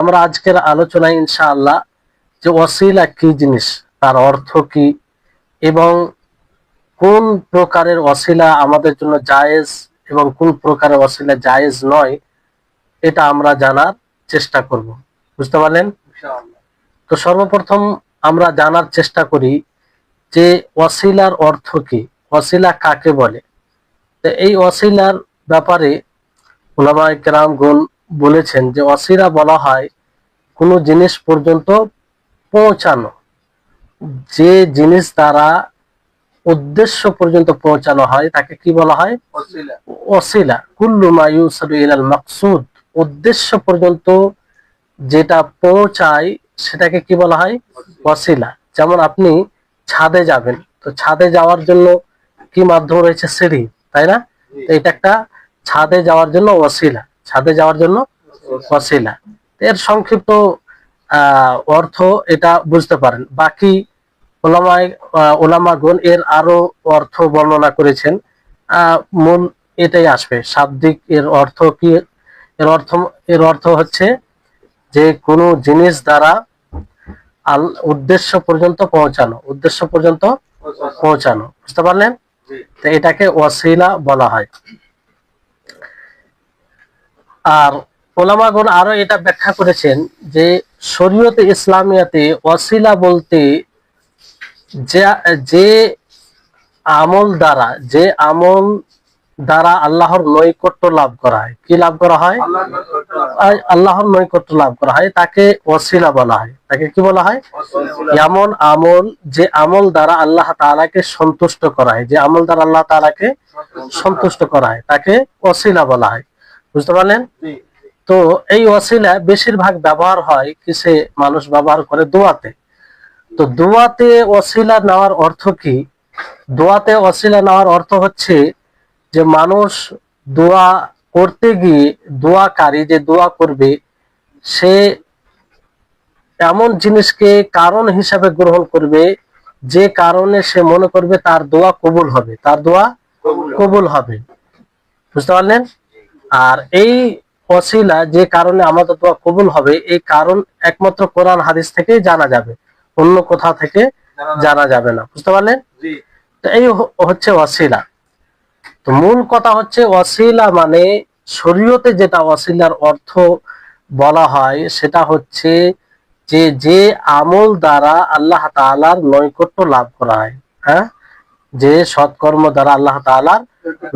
আমরা আজকের আলোচনায় ইনশাআল্লাহ যে ওয়াসিলা কি জিনিস, তার অর্থ কি, এবং কোন প্রকারের ওয়াসিলা আমাদের জন্য জায়েজ এবং কোন প্রকারের ওয়াসিলা জায়েজ নয়, এটা আমরা জানার চেষ্টা করব। বুঝতে পারলেন? তো সর্বপ্রথম আমরা জানার চেষ্টা করি যে ওয়াসিলার অর্থ কি, ওয়াসিলা কাকে বলে। তো এই ওয়াসিলার ব্যাপারে উলামায়ে কেরামগণ বলেছেন যে ওয়াসিলা বলা হয় কোনো জিনিস পর্যন্ত পৌঁছানো, যে জিনিস দ্বারা উদ্দেশ্য পর্যন্ত পৌঁছানো হয় তাকে কি বলা হয়? ওয়াসিলা। কুল্লু মা ইউসালু ইলাল মাকসুদ, উদ্দেশ্য পর্যন্ত যেটা পৌঁছায় সেটাকে কি বলা হয়? ওয়াসিলা। যেমন আপনি ছাদে যাবেন, তো ছাদে যাওয়ার জন্য কি মাধ্যম রয়েছে? সিঁড়ি, তাই না? তো এটা একটা ছাদে যাওয়ার জন্য ওয়াসিলা, ছাদে যাওয়ার জন্য ওয়াসিলা। এর সংক্ষিপ্ত অর্থ এটা বুঝতে পারেন। বাকি ওলামাগণ এর আরো অর্থ বর্ণনা করেছেন। মূল এটাই আসবে, শাব্দিক এর অর্থ কি? এর অর্থ হচ্ছে যে কোনো জিনিস দ্বারা উদ্দেশ্য পর্যন্ত পৌঁছানো, উদ্দেশ্য পর্যন্ত পৌঁছানো। বুঝতে পারলেন? তো এটাকে ওয়াসিলা বলা হয়। আর ওলামাগণ আরো এটা ব্যাখ্যা করেছেন যে শরীয়তে ইসলামিয়াতে ওয়াসিলা বলতে যে আমল দ্বারা আল্লাহর নৈকট্য লাভ করা হয়। কি লাভ করা হয়? আল্লাহর নৈকট্য লাভ করা হয়, তাকে ওয়াসিলা বলা হয়। তাকে কি বলা হয়? এমন আমল, যে আমল দ্বারা আল্লাহ তাআলাকে সন্তুষ্ট করা হয়, যে আমল দ্বারা আল্লাহ তাআলাকে সন্তুষ্ট করা হয় তাকে ওয়াসিলা বলা হয়। বুঝতে পারলেন? তো এই ওয়াসিলা বেশিরভাগ ব্যবহার হয় কিসে? মানুষ ব্যবহার করে দোয়াতে। তো দোয়াতে ওয়াসিলা নেওয়ার অর্থ কি? দোয়াতে ওয়াসিলা নেওয়ার অর্থ হচ্ছে যে মানুষ দোয়া করতে গিয়ে, দোয়াকারী যে দোয়া করবে সে এমন জিনিসকে কারণ হিসাবে গ্রহণ করবে যে কারণে সে মনে করবে তার দোয়া কবুল হবে, তার দোয়া কবুল হবে। বুঝতে পারলেন? আর এই ওয়াসিলা, যে কারণে আমাদের দোয়া কবুল হবে, এই কারণ একমাত্র কোরআন হাদিস থেকেই জানা যাবে, অন্য কোথা থেকে জানা যাবে না। বুঝতে পারলেন? তো এই হচ্ছে ওয়াসিলা। তো মূল কথা হচ্ছে ওয়াসিলা মানে শরীয়তে যেটা ওয়াসিলার অর্থ বলা হয় সেটা হচ্ছে যে আমল দ্বারা আল্লাহ তাআলার নৈকট্য লাভ করা হয়। হ্যাঁ, যে সৎকর্ম দ্বারা আল্লাহ তাআলার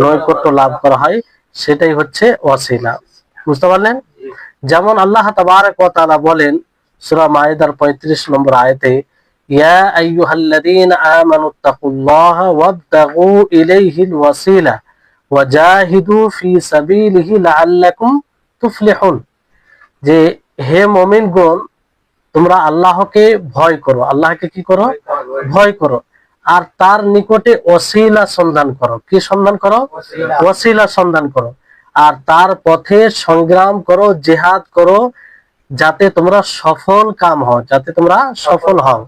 নৈকট্য লাভ করা হয় সেটাই হচ্ছে ওয়াসিলা। বুঝতে পারলেন? যেমন আল্লাহ তাবারক ওয়া তাআলা বলেন সূরা মায়েদার 35 নম্বর আয়াতে, ইয়া আইয়ুহাল্লাযীনা আমানুত্তাকুল্লাহা ওয়াবতাগু ইলাইহিল ওয়াসিলা ওয়াজাহিদু ফি সাবিলিহি লাআল্লাকুম তুফলিহুন, যে হে মুমিনগণ তোমরা আল্লাহকে ভয় করো, আল্লাহকে কি করো? ভয় করো, আর তার নিকটে ওসিলা সন্ধান করো। কি সন্ধান করো? ওসিলা সন্ধান করো। আর তার পথে সংগ্রাম করো, জিহাদ করো, যাতে তোমরা সফল কাম হও, যাতে তোমরা সফল হও।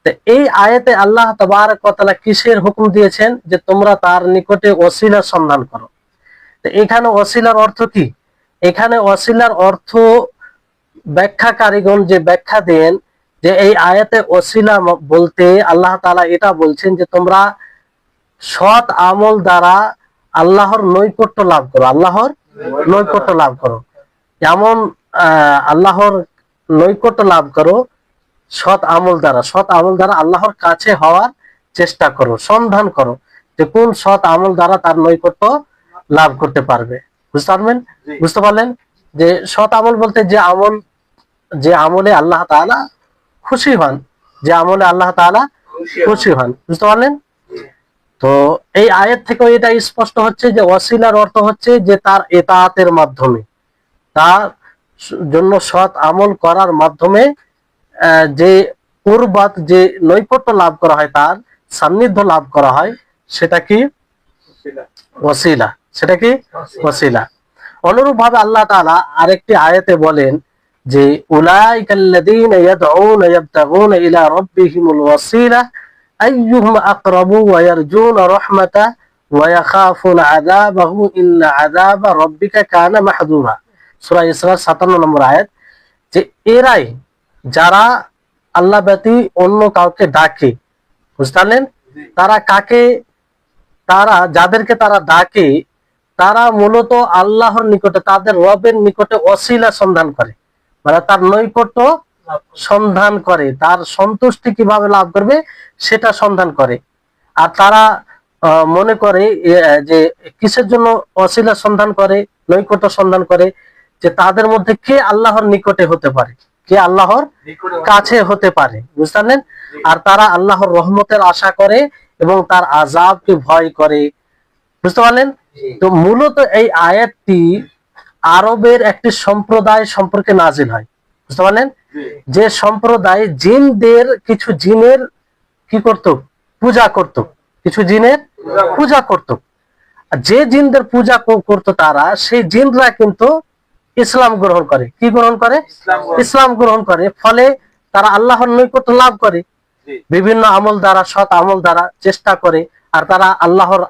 তো এই আয়াতে আল্লাহ তাবারক ওয়া তাআলা কিসের হুকুম দিয়েছেন? যে তোমরা তার নিকটে ওসিলা সন্ধান করো। তো এখানে ওসিলার অর্থ কি? এখানে ওসিলার অর্থ ব্যাখ্যাকারীগণ যে ব্যাখ্যা দেন যে এই আয়াতে ওসিলা বলতে আল্লাহ তাআলা এটা বলছেন যে তোমরা সৎ আমল দ্বারা আল্লাহর নৈকট্য লাভ করো, আল্লাহর নৈকট্য লাভ করো। এমন আল্লাহর নৈকট্য লাভ করো সৎ আমল দ্বারা, সৎ আমল দ্বারা আল্লাহর কাছে হওয়ার চেষ্টা করো, সন্ধান করো যে কোন সৎ আমল দ্বারা তার নৈকট্য লাভ করতে পারবে। বুঝতে পারবেন? বুঝতে পারলেন? যে সৎ আমল বলতে যে আমলে আল্লাহ তাআলা খুশি হন, যে আমলে আল্লাহ তাআলা খুশি হন। বুঝতে পারলেন? তো এই আয়াত থেকে এটা স্পষ্ট হচ্ছে যে ওয়াসিলার অর্থ হচ্ছে যে তার ইতাআতের মাধ্যমে, তার জন্য সৎ আমল করার মাধ্যমে যে কুরবাত, যে নৈকট্য লাভ করা হয়, তার সান্নিধ্য লাভ করা হয়, সেটা কি? ওয়াসিলা। সেটা কি? ওয়াসিলা। অনুরূপ ভাবে আল্লাহ তাআলা আরেকটি আয়াতে বলেন যে উলাইকাল্লাযীনা ইয়াদউনা ইয়াবতাগুনা ইলা রাব্বিহিমুল ওয়াসিলা আইয়ুহুম আকরাবু ওয়া ইয়ারজুনা রাহমাতা ওয়া ইয়াখাফুনা আযাবাহু ইন্না আযাবা রাব্বিকা কানা মাহযুরা। সূরা ইসরা 57 নম্বর আয়াত। যে এরাই যারা আল্লাহ ব্যতী অন্য কাউকে ডাকে, বুঝতে পারলেন? তারা কাকে, তারা যাদেরকে তারা ডাকে তারা মূলত আল্লাহর নিকটে, তাদের রবের নিকটে ওসিলা সন্ধান করে, মানে তার নৈকট্য সন্ধান করে, তার সন্তুষ্টি কিভাবে লাভ করবে সেটা সন্ধান করে। আর তারা মনে করে যে কিসের জন্য ওসিলা সন্ধান করে, নৈকট্য সন্ধান করে, যে তাদের মধ্যে কে আল্লাহর নিকটে হতে পারে, কে আল্লাহর কাছে হতে পারে, বুঝতে পারলেন? আর তারা আল্লাহর রহমতের আশা করে এবং তার আযাবকে ভয় করে, বুঝতে পারলেন? তো মূলত এই আয়াতটি আরবের একটি সম্প্রদায় সম্পর্কে নাজিল হয়, বুঝতে পারলেন? যে সম্প্রদায় জিনদের, কিছু জিনের কি করত, পূজা করত, কিছু জিনের পূজা করত। যে জিনদের পূজা করতো তারা, সেই জিনরা কিন্তু ইসলাম গ্রহণ করে। কি গ্রহণ করে? ইসলাম গ্রহণ করে। ফলে তারা আল্লাহর নৈকট্য লাভ করে বিভিন্ন আমল দ্বারা, সৎ আমল দ্বারা চেষ্টা করে। আর তারা আল্লাহর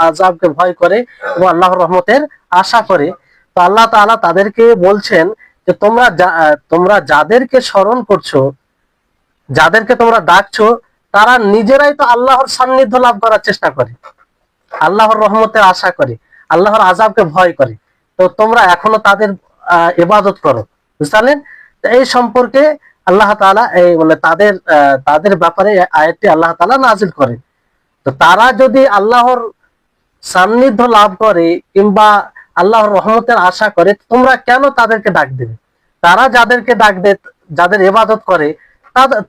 আযাবকে ভয় করে এবং আল্লাহর রহমতের আশা করে। তো আল্লাহ তাআলা তাদেরকে বলছেন যে তোমরা যাদেরকে স্মরণ করছো, যাদেরকে তোমরা ডাকছো, তারা নিজেরাই তো আল্লাহর সান্নিধ্য লাভ করার চেষ্টা করে, আল্লাহর রহমতের আশা করে, আল্লাহর আযাবকে ভয় করে। তো তোমরা এখনো তাদের ইবাদত করো, বুঝলেন? এই সম্পর্কে আল্লাহ তাআলা এই মানে তাদের ব্যাপারে আয়াতটি আল্লাহ তাআলা নাজিল করেন। তো তারা যদি আল্লাহর সান্নিধ্য লাভ করে কিংবা আল্লাহর রহমতের আশা করে, তোমরা কেন তাদেরকে ডাক দেবে? তারা যাদেরকে ডাক দেয়, যাদের ইবাদত করে,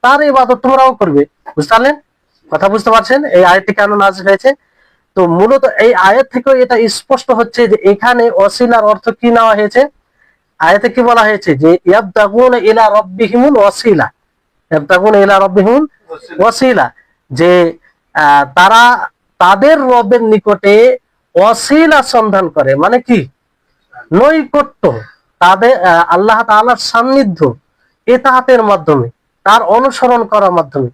তার ইবাদত তোমরাও করবে, বুঝলেন? কথা বুঝতে পারছেন এই আয়াতটি কেন নাজিল হয়েছে? তো মূলত এই আয়াত থেকে এটা স্পষ্ট হচ্ছে যে এখানে ওসিলার অর্থ কি নেওয়া হয়েছে। আয়াতে কি বলা হয়েছে? যে ইয়াবতাগুনা ইলা রাব্বিহিমুল ওয়াসিলা, ইয়াবতাগুনা ইলা রাব্বিহিমুল ওয়াসিলা, যে তারা তাদের রবের নিকটে ওয়াসিলা সন্ধান করে, মানে কি? নৈকট্য, তাদের আল্লাহ তাআলার সান্নিধ্য, ইতাআতের মাধ্যমে, তার অনুসরণ করার মাধ্যমে,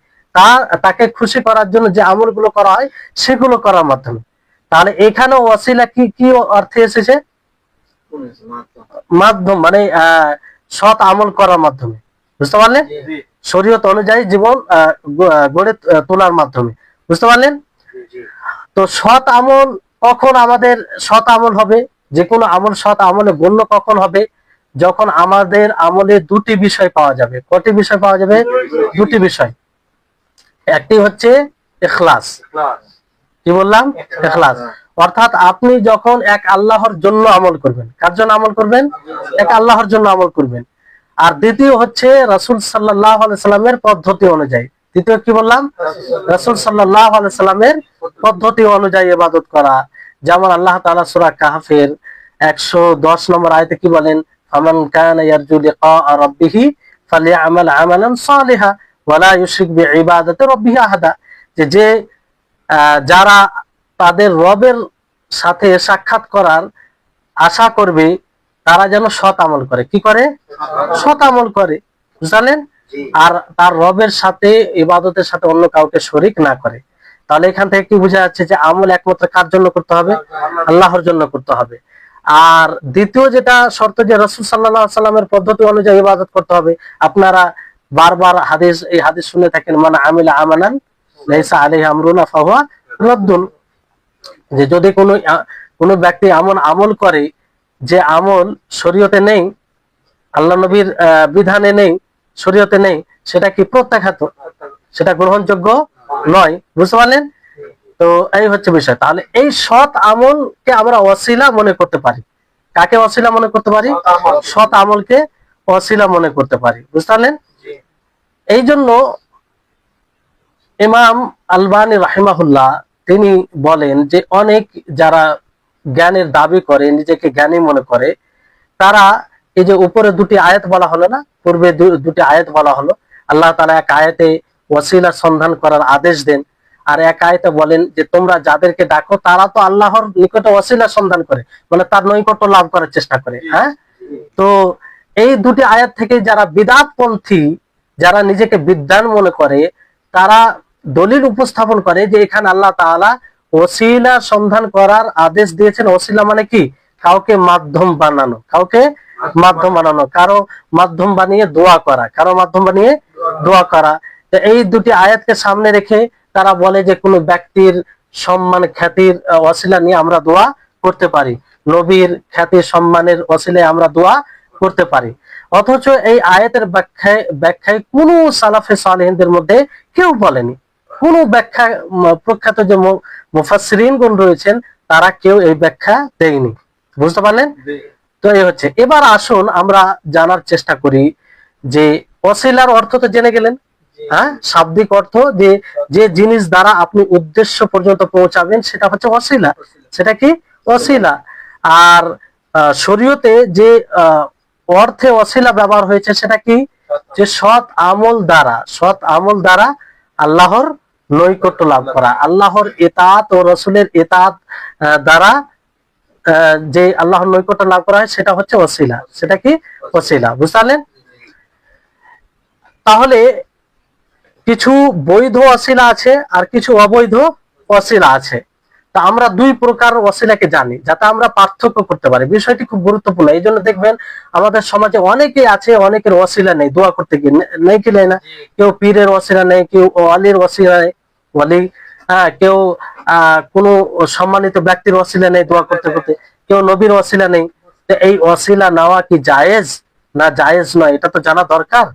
তাকে খুশি করার জন্য যে আমলগুলো করা হয় সেগুলো করার মাধ্যমে। তাহলে এখানে ওয়াসিলা কি কি অর্থে এসেছে? মাধ্যম, মানে সৎ আমল করার মাধ্যমে, বুঝতে পারলেন? শরীয়ত অনুযায়ী জীবন গড়ে তোলার মাধ্যমে, বুঝতে পারলেন? তো সৎ আমল কখন আমাদের সৎ আমল হবে, যে কোনো আমল সৎ আমলে গণ্য কখন হবে? যখন আমাদের আমলে দুটি বিষয় পাওয়া যাবে। কয়টি বিষয় পাওয়া যাবে? দুটি বিষয়। একটি হচ্ছে ইখলাস, কি বললাম? ইখলাস। অর্থাৎ আপনি যখন এক আল্লাহর জন্য আমল করবেন, কার জন্য আমল করবেন? এক আল্লাহর জন্য আমল করবেন। আর দ্বিতীয় হচ্ছে রাসূল সাল্লাল্লাহু আলাইহি সাল্লামের পদ্ধতি অনুযায়ী। দ্বিতীয় কি বললাম? রাসূল সাল্লাল্লাহু আলাইহি সাল্লামের পদ্ধতি অনুযায়ী ইবাদত করা। যেমন আল্লাহ তাআলা সূরা কাহফের 110 নম্বর আয়াতে কি বলেন? ফামান কানা ইয়ারজু লিকা রাব্বিহি ফালিয়ামাল আমালান সালিহা ওয়া লা ইউশরিক বিইবাদাতি রাব্বিহি আহাদা। যে যারা তাদের রবের সাথে সাক্ষাৎ করার আশা করবে, তারা যেন সৎ আমল করে। কি করে? সৎ আমল করে, বুঝলেন? আর তার রবের সাথে, ইবাদতের সাথে অন্য কাউকে শরীক না করে। তাহলে এখান থেকে কি বোঝা যাচ্ছে? যে আমল একমাত্র কার জন্য করতে হবে? আল্লাহর জন্য করতে হবে। আর দ্বিতীয় যেটা শর্ত, যে রাসূল সাল্লাল্লাহু আলাইহি সাল্লামের পদ্ধতি অনুযায়ী ইবাদত করতে হবে। আপনারা বারবার এই হাদিস শুনে থাকেন, মান আমিলা আমালান লাইসা আলাইহি আমরুনা ফাহুয়া রাদ্দুন। যে যদি কোনো ব্যক্তি এমন আমল করে যে আমল শরীয়তে নেই, আল্লাহ নবীর বিধানে নেই, শরীয়তে নেই, সেটা কি? প্রত্যাখ্যাত, সেটা গ্রহণযোগ্য নয়, বুঝতে পারলেন? তো এই হচ্ছে বিষয়। তাহলে এই সৎ আমলকে আমরা ওয়াসিলা মনে করতে পারি। কাকে ওয়াসিলা মনে করতে পারি? সৎ আমলকে ওয়াসিলা মনে করতে পারি, বুঝতে পারলেন? এই জন্য ইমাম আলবানী রাহিমাহুল্লাহ তিনি বলেন যে অনেক যারা জ্ঞানের দাবি করে, নিজেকে জ্ঞানী মনে করে, তারা এই যে উপরে দুটি আয়াত বলা হলো না, পূর্বে দুটি আয়াত বলা হলো, আল্লাহ তাআলা এক আয়াতে ওয়াসিলা সন্ধান করার আদেশ দেন, আর এক আয়াতে বলেন যে তোমরা যাদেরকে ডাকো তারা তো আল্লাহর নিকটে ওয়াসিলা সন্ধান করে, মানে তার নৈকট্য লাভ করার চেষ্টা করে। হ্যাঁ, তো এই দুটি আয়াত থেকে যারা বিদআতপন্থী, যারা নিজেকে বিদ্বান মনে করে, তারা দলিল উপস্থাপন করে যে এখানে আল্লাহ তাআলা ওসিলা সন্ধান করার আদেশ দিয়েছেন। ওসিলা মানে কি? কাউকে মাধ্যম বানানো, কাউকে মাধ্যম বানানো, কারো মাধ্যম বানিয়ে দোয়া করা, কারো মাধ্যম বানিয়ে দোয়া করা। তো এই দুটি আয়াতকে সামনে রেখে তারা বলে যে কোনো ব্যক্তির সম্মান খ্যাতির ওসিলা নিয়ে আমরা দোয়া করতে পারি, নবীর খ্যাতি সম্মানের ওসিলায় আমরা দোয়া করতে পারি। অথচ এই আয়াতের ব্যাখ্যায় কোন সালাফে সালেহিনদের মধ্যে কেউ বলেনি, কোন ব্যাখ্যা প্রখ্যাত যে মুফাসসিরিনগণ রয়েছেন তারা কেউ এই ব্যাখ্যা দেয়নি। বুঝতে পারলেন? তো এই হচ্ছে। এবার আসুন আমরা জানার চেষ্টা করি যে ওসিলার অর্থ তো জেনে গেলেন, হ্যাঁ, শাব্দিক অর্থ যে যে জিনিস দ্বারা আপনি উদ্দেশ্য পর্যন্ত পৌঁছাবেন সেটা হচ্ছে ওসিলা, সেটা কি ওসিলা। আর শরীয়তে যে অর্থে ওসিলা ব্যবহার হয়েছে সেটা কি, যে সৎ আমল দ্বারা, সৎ আমল দ্বারা আল্লাহর নৈকট্য লাভ করা, আল্লাহর ইতাআত ও রাসূলের ইতাআত দ্বারা যে আল্লাহর নৈকট্য লাভ করা হয় সেটা হচ্ছে ওসিলা, সেটা কি ওসিলা। বুঝলেন? তাহলে কিছু বৈধ ওসিলা আছে আর কিছু অবৈধ ওসিলা আছে। তা আমরা দুই প্রকার ওসিলাকে জানি যাতে আমরা পার্থক্য করতে পারি। বিষয়টি খুব গুরুত্বপূর্ণ। এই জন্য দেখবেন আমাদের সমাজে অনেকেই আছে, অনেকের ওসিলা নেই দোয়া করতে গিয়ে, নেই কি না? কেউ পীরের ওসিলা নেই, কেউ ওয়ালির ওসিলা নেই, ওয়ালি, হ্যাঁ, কেউ কোনো সম্মানিত ব্যক্তির ওসিলা নেই দোয়া করতে করতে, কেউ নবীর ওসিলা নেই। এই ওসিলা নেওয়া কি জায়েজ না জায়েজ নয় এটা তো জানা দরকার।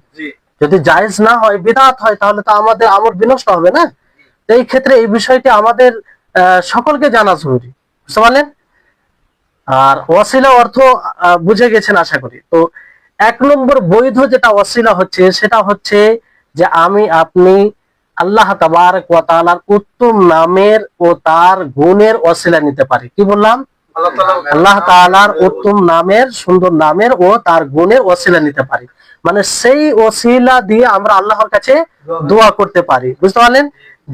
যদি জায়েজ না হয়, বিদআত হয়, তাহলে তো আমাদের আমল বিনষ্ট হবে না। এই ক্ষেত্রে এই বিষয়টি আমাদের সকলকে জানা জরুরি। বুঝতে পারলেন? আর ওয়াসিলা অর্থ বুঝে গেছেন আশা করি। তো এক নম্বর বৈধ যেটা ওয়াসিলা হচ্ছে সেটা হচ্ছে যে আমি আপনি আল্লাহ তাবারক ওয়া তাআলার উত্তম নামের ও তার গুণের ওয়াসিলা নিতে পারি। কি বললাম? আল্লাহ তাআলার উত্তম নামের, সুন্দর নামের ও তার গুণের ওয়াসিলা নিতে পারি, মানে সেই ওসিলা দিয়ে আমরা আল্লাহর কাছে দোয়া করতে পারি। বুঝতে পারলেন?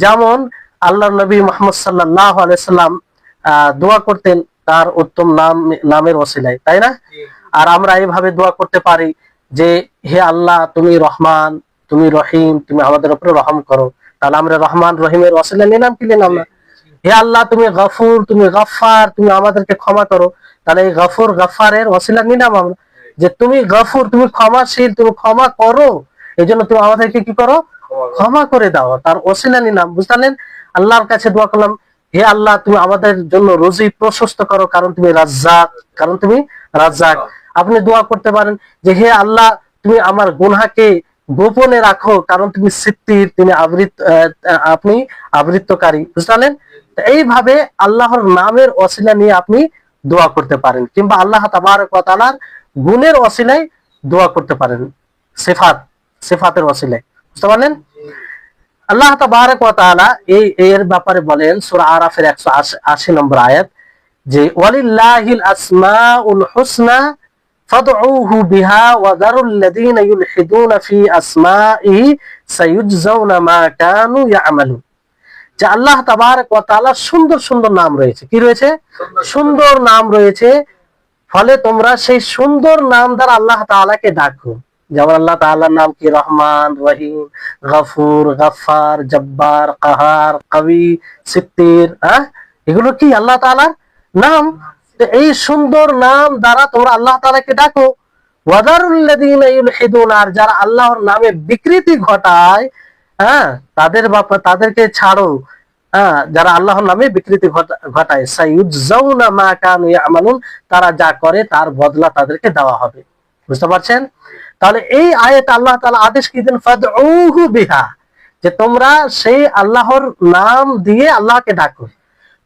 যেমন আল্লাহর নবী মুহাম্মদ সাল্লাল্লাহু আলাইহি সাল্লাম দোয়া করতেন তার উত্তম নামের ওসিলায়, তাই না? আর আমরা এইভাবে দোয়া করতে পারি যে হে আল্লাহ তুমি রহমান, তুমি রহিম, তুমি আমাদের উপরে রহম করো। তাহলে আমরা রহমান রহিমের ওসিলা নিলাম কি নিলাম না? হে আল্লাহ তুমি গফুর, তুমি গফফার, তুমি আমাদেরকে ক্ষমা করো। তাহলে এই গফুর গফফারের ওসিলা নিলাম আমরা, যে তুমি গফুর, তুমি ক্ষমাশীল, তুমি ক্ষমা করো, এই জন্য তুমি আমাদেরকে কি করো, ক্ষমা করে দাও, তার ওসিলা নিলাম। বুঝলেন? আল্লাহর কাছে দোয়া করলাম হে আল্লাহ তুমি আমাদের জন্য রুজি প্রশস্ত করো, কারণ তুমি রাজ্জাক, কারণ তুমি রাজ্জাক। আপনি দোয়া করতে পারেন যে হে আল্লাহ তুমি আমার গুনাহকে গোপনে রাখো, কারণ তুমি সিত্তির, তুমি আপনি আবৃত্তকারী। বুঝলেন? এইভাবে আল্লাহর নামের ওসিলা নিয়ে আপনি দোয়া করতে পারেন, কিংবা আল্লাহ তাবারক ওয়া তাআলার গুণের ওসিলায় দোয়া করতে পারেন, সিফাতের ওসিলায়। বুঝতে পারলেন? আল্লাহ তাবারক ওয়া তাআলা এর ব্যাপারে বলেন সূরা আরাফের 180 নম্বর আয়াত, যে ওয়ালিল্লাহিল আসমাউল হুসনা ফাদউহু বিহা ওয়া যারুল লাযিনা ইউলহিদুনা ফি আসমাইহি সায়ুজজাউনা মা কানু ইয়ামালুন। যে আল্লাহ তাবারক ওয়া তাআলার সুন্দর সুন্দর নাম রয়েছে। কি রয়েছে? সুন্দর নাম রয়েছে। ফলে তোমরা সেই সুন্দর নাম দ্বারা আল্লাহ তাআলাকে ডাকো। যেমন আল্লাহ তাআলার নাম কি? রহমান, রহিম, গফুর, গফফার, জব্বার, কাহার, কবি, সিত্তির। এগুলো কি আল্লাহ তাআলার নাম। তো এই সুন্দর নাম দ্বারা তোমরা আল্লাহ তাআলাকে ডাকো। ওয়াদারুল লাযিনা ইউলহিদুন, আর যারা আল্লাহর নামে বিকৃতি ঘটায়, তাদেরকে ছাড়ো, যারা আল্লাহর নামে বিকৃতি ঘটায়, সাইয়ুজজাউনা মা কানু ইয়ামালুন, তারা যা করে তার বদলা তাদেরকে দেওয়া হবে। বুঝতে পারছেন? তাহলে এই আয়াতে আল্লাহ তাআলা আদেশ কি দেন? ফাদউহু বিহা, যে তোমরা সেই আল্লাহর নাম দিয়ে আল্লাহকে ডাকো।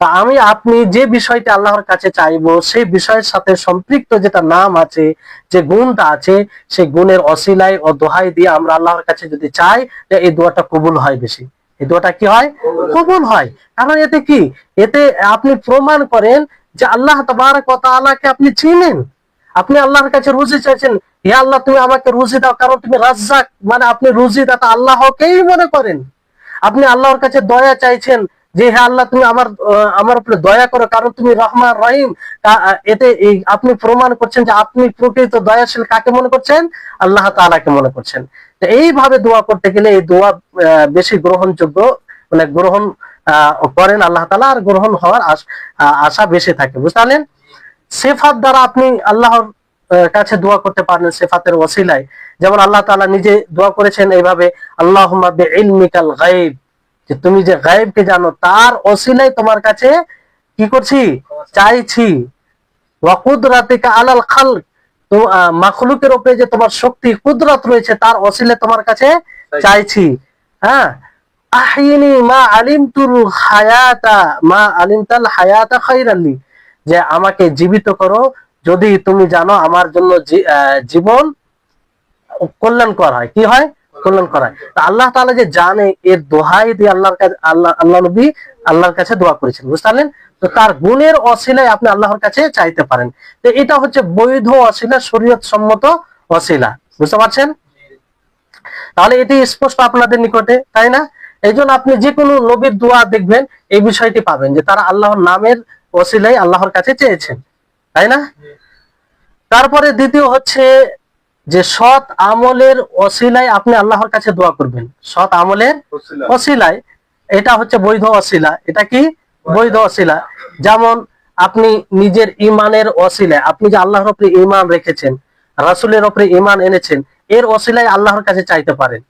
তা আমি আপনি যে বিষয়টা আল্লাহর কাছে চাইবো সেই বিষয়ের সাথে সম্পৃক্ত যেটা নাম আছে, যে গুণটা আছে, সেই গুণের অসিলায় ও দোহাই দিয়ে আমরা আল্লাহর কাছে যদি চাই, এই দোয়াটা কবুল হয় বেশি। এই দোয়াটা কি হয়? কবুল হয়। কারণ এতে কি, এতে আপনি প্রমাণ করেন যে আল্লাহ তাবারক ওয়া তাআলাকে আপনি চিনেন। আপনি আল্লাহর কাছে রুজি চাইছেন, হে আল্লাহ তুমি আমাকে রুজি দাও, কারণ তুমি রাজ্জাক, মানে আপনি রুজি দাতা আল্লাহকেই মনে করেন। আপনি আল্লাহর কাছে দয়া চাইছেন যে হে আল্লাহ তুমি আমার উপরে দয়া করো, কারণ তুমি রহমান রহিম। এতে আপনি প্রমাণ করছেন যে আপনি প্রকৃত দয়াশীল কাকে মনে করছেন? আল্লাহ তাআলাকে মনে করছেন। তো এইভাবে দোয়া করতে গেলে এই দোয়া বেশি গ্রহণযোগ্য, মানে গ্রহণ করেন আল্লাহ তাআলা, আর গ্রহণ হওয়ার আশা বেশি থাকে। বুঝলেন? সিফাত দ্বারা আপনি আল্লাহর কাছে দোয়া করতে পারেন সিফাতের ওসিলায়। যেমন আল্লাহ তাআলা নিজে দোয়া করেছেন এইভাবে, আল্লাহুম্মা বিইলমিকাল গায়ব, যে তুমি যে গায়েবকে জানো তার ওসিলায় তোমার কাছে কি করছি, চাইছি। ওয়া কুদরাতিকা আলাল খালক, তো মাখলুকের উপরে যে তোমার শক্তি কুদরত রয়েছে তার ওসিলায় তোমার কাছে চাইছি। হ্যাঁ, আহিনি মা আলিমতুল হায়াতা মা আলিমতাল হায়াতা খায়রান লি, যে আমাকে জীবিত করো যদি তুমি জানো আমার জন্য জীবন কল্যাণকর হয়। কি হয়? কল্যাণকর হয়। তো আল্লাহ তাআলা যে জানে, এর দোহাই দিয়ে আল্লাহর কাছে আল্লাহ নবী আল্লাহর কাছে দোয়া করেছেন, বুঝতে পারলেন? তো তার গুণের ওসিলায় আপনি আল্লাহর কাছে চাইতে পারেন। তো এটা হচ্ছে বৈধ ওসিলা, শরীয়ত সম্মত ওসিলা, বুঝতে পারছেন? তাহলে এটি স্পষ্ট আপনাদের নিকটে, তাই না? এই জন্য আপনি যে কোনো নবীর দোয়া দেখবেন এই বিষয়টি পাবেন যে তারা আল্লাহর নামের ওসিলায় আল্লাহর কাছে চেয়েছেন, তাই না? তারপরে দ্বিতীয় হচ্ছে যে সৎ আমলের ওসিলায় আপনি আল্লাহর কাছে দোয়া করবেন। সৎ আমলের ওসিলায়, এটা হচ্ছে বৈধ ওসিলা। এটা কি? বৈধ ওসিলা। যেমন আপনি নিজের ইমানের ওসিলায়, আপনি যে আল্লাহর উপরে ঈমান রেখেছেন, রাসূলের উপরে ঈমান এনেছেন, এর ওসিলায় আল্লাহর কাছে চাইতে পারেন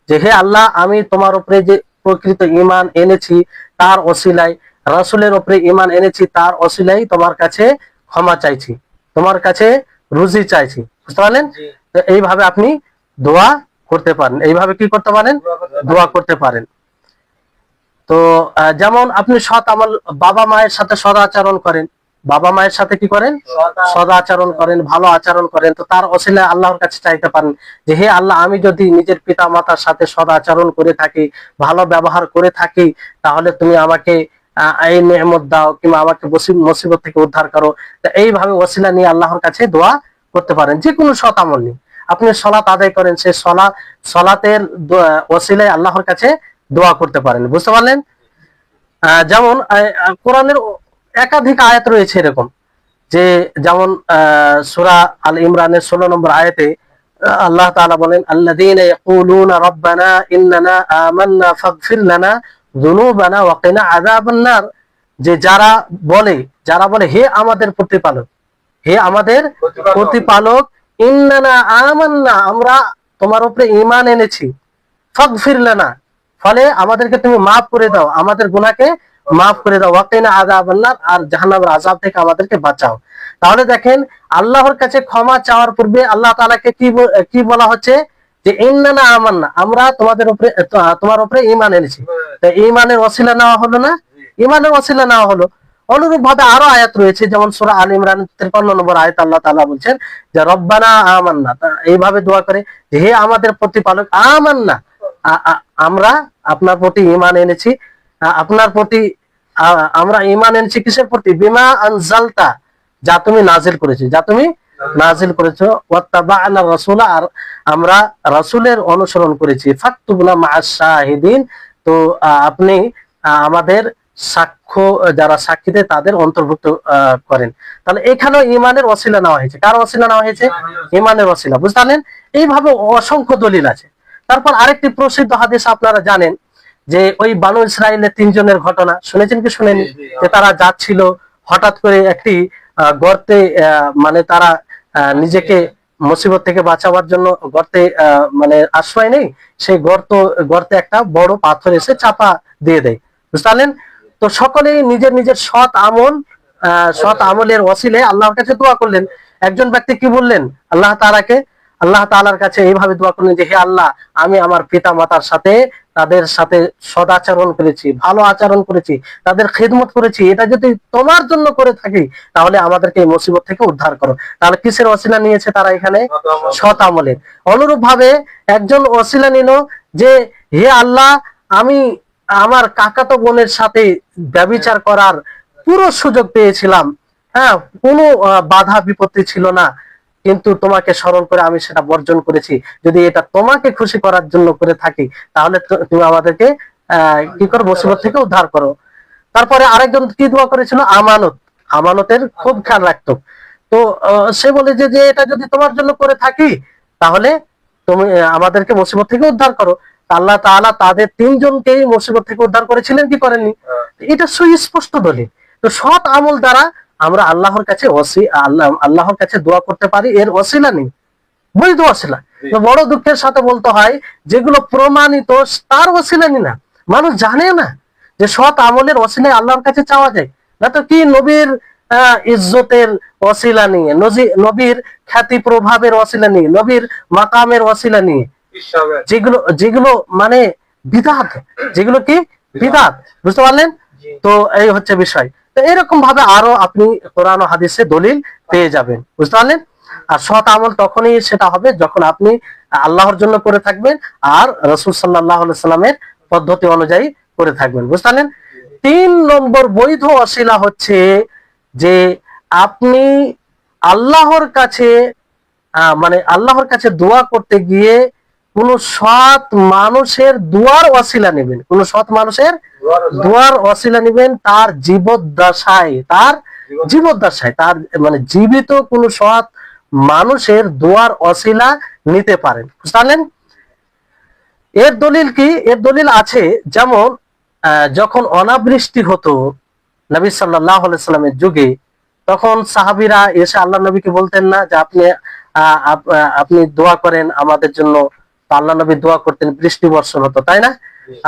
যে হে আল্লাহ, আমি তোমার উপরে যে প্রকৃত ঈমান এনেছি তার ওসিলায়, রাসূলের উপরে ঈমান এনেছি তার ওসিলায় তোমার কাছে ক্ষমা চাইছি, তোমার কাছে রুজি চাইছি, বুঝতে পারলেন? তো এইভাবে আপনি দোয়া করতে পারেন। এইভাবে কি করতে পারেন? দোয়া করতে পারেন। তো যেমন আপনি সৎ আমল, বাবা মায়ের সাথে সদাচরণ করেন, বাবা মায়ের সাথে কি করেন? সদাচরণ করেন, ভালো আচরণ করেন। তো তার ওসিলায় আল্লাহর কাছে চাইতে পারেন যে হে আল্লাহ, আমি যদি নিজের পিতা মাতার সাথে সদাচরণ করে থাকি, ভালো ব্যবহার করে থাকি, তাহলে তুমি আমাকে এই নেয়ামত দাও, কিংবা আমাকে মুসিবত থেকে উদ্ধার করো। তো এইভাবে ওসিলা নিয়ে আল্লাহর কাছে দোয়া করতে পারেন। যে কোনো সৎ আমল নিয়ে আপনি সলাত আদায় করেন, সেই সলাতের ওসিলায় আল্লাহর কাছে দোয়া করতে পারেন, বুঝতে পারলেন? যেমন কোরআনের একাধিক আয়াত রয়েছে এরকম, যে যেমন সূরা আল ইমরানের 16 নম্বর আয়াতে আল্লাহ তাআলা বলেন, আল্লাযীনা ইয়াকুলুনা রাব্বানা ইন্নানা আমান্না ফাগফির লানা যুনুবানা ওয়া কিনা আযাবান নার, যে যারা বলে হে আমাদের প্রতিপালক, হে আমাদের প্রতিপালক, ইন্নানা আমান্না, আমরা তোমার উপরে ঈমান এনেছি, ফাগফির লানা, ফলে আমাদেরকে তুমি মাফ করে দাও, আমাদের গুনাহকে মাফ করে দাও, ওয়া কিনা আযাবান নার, আর জাহান্নামের আযাব থেকে আমাদেরকে বাঁচাও। তাহলে দেখেন, আল্লাহর কাছে ক্ষমা চাওয়ার পূর্বে আল্লাহ তাআলাকে কি বলা হচ্ছে? যে ইন্নানা আমান্না, আমরা তোমার উপরে ঈমান এনেছি। তো ঈমানের ওসিলা নেওয়া হলো না? ঈমানের ওসিলা নেওয়া হলো। অনুরূপ ভাবে আরো আয়াত রয়েছে, যেমন সূরা আল ইমরান 53 নম্বর আয়াত আল্লাহ তাআলা বলছেন যে রব্বানা আমান্না, এইভাবে দোয়া করে যে হে আমাদের প্রতিপালক, আমান্না, আমরা আপনার প্রতি ঈমান এনেছি, আপনার প্রতি আমরা ঈমান এনেছি কিসের প্রতি? বিমা আনজালতা, যা তুমি নাজিল করেছো, যা তুমি নাজিল করেছো, ওয়াত্তাবা'না রাসূলা, আর আমরা রাসূলের অনুসরণ করেছি, ফাকতুবনা মা'আশ শাহিদিন, তো আপনি আমাদের সাক্ষ্য, যারা সাক্ষী দেয় তাদের অন্তর্ভুক্ত করেন। তাহলে এখানেও ঈমানের ওসিলা নেওয়া হয়েছে। কার ওসিলা নেওয়া হয়েছে? ঈমানের ওসিলা, বুঝলেন? এইভাবে অসংখ্য দলিল আছে। তারপর আরেকটি প্রসিদ্ধ হাদিস আপনারা জানেন, যে ওই বানু ইসরাইলের 3 জনের ঘটনা শুনেছেন কি শুনেনি? যে তারা যাচ্ছিল, হঠাৎ করে একটি গর্তে, মানে তারা নিজেকে মুসিবত থেকে বাঁচাবার জন্য গর্তে মানে আশ্রয় নেই, সেই গর্তে একটা বড় পাথর এসে চাপা দিয়ে দেয়, বুঝলেন? তো সকলেই নিজের নিজের সৎ আমলের ওসিলে আল্লাহর কাছে দোয়া করলেন। একজন ব্যক্তি কি বললেন? আল্লাহ তাআলার কাছে এইভাবে দোয়া করলেন যে হে আল্লাহ, আমি আমার পিতা মাতার সাথে, তাদের সাথে সদাচরণ করেছি, ভালো আচরণ করেছি, তাদের খিদমত করেছি, এটা যদি তোমার জন্য করে থাকি তাহলে আমাদেরকে এই মুসিবত থেকে উদ্ধার করো। তাহলে কিসের ওসিলা নিয়েছে তারা এখানে? সৎ আমলের। অনুরূপ ভাবে একজন ওসিলা নিল যে হে আল্লাহ, আমি আমার কাকাতো বোনের সাথে ব্যভিচার করার পুরো সুযোগ পেয়েছিলাম, হ্যাঁ, কোনো বাধা বিপত্তি ছিল না, কিন্তু তোমাকে স্মরণ করে আমি সেটা বর্জন করেছি। যদি এটা তোমাকে খুশি করার জন্য করে থাকি তাহলে তুমি আমাদেরকে কি করো? মুসিবত থেকে উদ্ধার করো। তারপরে আরেকজন কি দোয়া করেছিল? আমানতের খুব খেয়াল রাখতো। তো সে বলে যে এটা যদি তোমার জন্য করে থাকি তাহলে তুমি আমাদেরকে মুসিবত থেকে উদ্ধার করো। আল্লাহ তাআলা তাদের 3 জনকেই মুসিবত থেকে উদ্ধার করেছিলেন, কি করেননি? এটা সুস্পষ্ট দলিল। তো সৎ আমল দ্বারা আমরা আল্লাহর কাছে আল্লাহর কাছে দোয়া করতে পারি, এর ওসিলা নেই, বৈধ ওসিলা। তো বড় দুঃখের সাথে বলতে হয় যেগুলো প্রমাণিত তার ওসিলা নি না, মানুষ জানে না যে সৎ আমলের ওসিলায় আল্লাহর কাছে চাওয়া যায়। না তো কি নবীর ইজ্জতের ওসিলা নিয়ে, নবীর খ্যাতি প্রভাবের ওসিলা নিয়ে, নবীর মাকামের ওসিলা নিয়ে, যেগুলো যেগুলো মানে বিদআত, যেগুলো কি বিদআত, বুঝতে পারলেন? তো এই হচ্ছে বিষয়। তো এরকম ভাবে আরো আপনি কোরআন ও হাদিসে দলিল পেয়ে যাবেন, বুঝতে পারলেন? আর সৎ আমল তখনই সেটা হবে যখন আপনি আল্লাহর জন্য করে থাকবেন আর রাসূল সাল্লাল্লাহু আলাইহি সাল্লামের পদ্ধতি অনুযায়ী করে থাকবেন, বুঝতে পারলেন? 3 নম্বর বৈধ ওসিলা হচ্ছে যে আপনি আল্লাহর কাছে মানে আল্লাহর কাছে দোয়া করতে গিয়ে কোন সৎ মানুষের দুয়ার ওসিলা নেবেন, কোন সৎ মানুষের দুয়ার ওসিলা নেবেন তার জীবদ্দশায়, তার জীবদ্দশায়, তার মানে জীবিত কোন সৎ মানুষের দুয়ার ওসিলা নিতে পারেন, বুঝলেন? এর দলিল কি? এর দলিল আছে, যেমন যখন অনাবৃষ্টি হতো নবী সাল্লাল্লাহু আলাইহি সাল্লামের যুগে, তখন সাহাবীরা এসে আল্লাহ নবীকে বলতেন না যে আপনি দোয়া করেন আমাদের জন্য? তো আল্লাহ নবী দোয়া করতেন, বৃষ্টি বর্ষণ হতো, তাই না?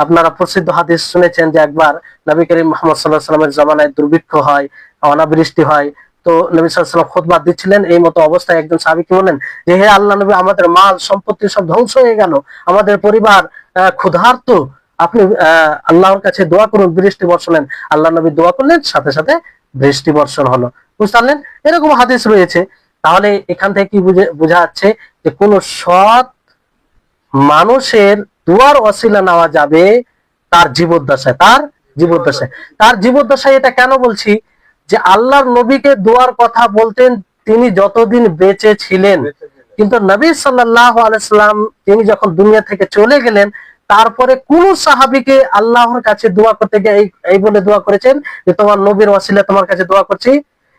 আপনারা প্রসিদ্ধ হাদিস শুনেছেন যে একবার নবী করিম মুহাম্মদ সাল্লাল্লাহু আলাইহি সাল্লামের জামানায় দুর্ভিক্ষ হয়, অনাবৃষ্টি হয়। তো নবী সাল্লাল্লাহু আলাইহি ওয়াসাল্লাম খুতবা দিচ্ছিলেন, এই মতো অবস্থায় একজন সাহাবীকে বলেন যে হে আল্লাহ নবী, আমাদের মাল সম্পত্তি সব ধ্বংস হয়ে গেল, আমাদের পরিবার ক্ষুধার্ত, আপনি আল্লাহর কাছে দোয়া করুন, বৃষ্টি বর্ষণ। আল্লাহ নবী দোয়া করলেন, সাথে সাথে বৃষ্টি বর্ষণ হলো, বুঝতে পারলেন? এরকম হাদিস রয়েছে। তাহলে এখান থেকে কি বোঝা যাচ্ছে যে কোন সৎ মানুষের দুয়ার ওসিলা নেওয়া যাবে তার জীবদ্দশায়, তার জীবদ্দশায়। এটা কেন বলছি? যে আল্লাহর নবীকে দোয়ার কথা বলতেন তিনি যতদিন বেঁচে ছিলেন, কিন্তু নবী সাল্লাল্লাহু আলাইহি সাল্লাম তিনি যখন দুনিয়া থেকে চলে গেলেন, তারপরে কোন সাহাবীকে আল্লাহর কাছে দোয়া করতে গিয়ে এই বলে দোয়া করেছেন যে তোমার নবীর ওসিলা তোমার কাছে দোয়া করছি,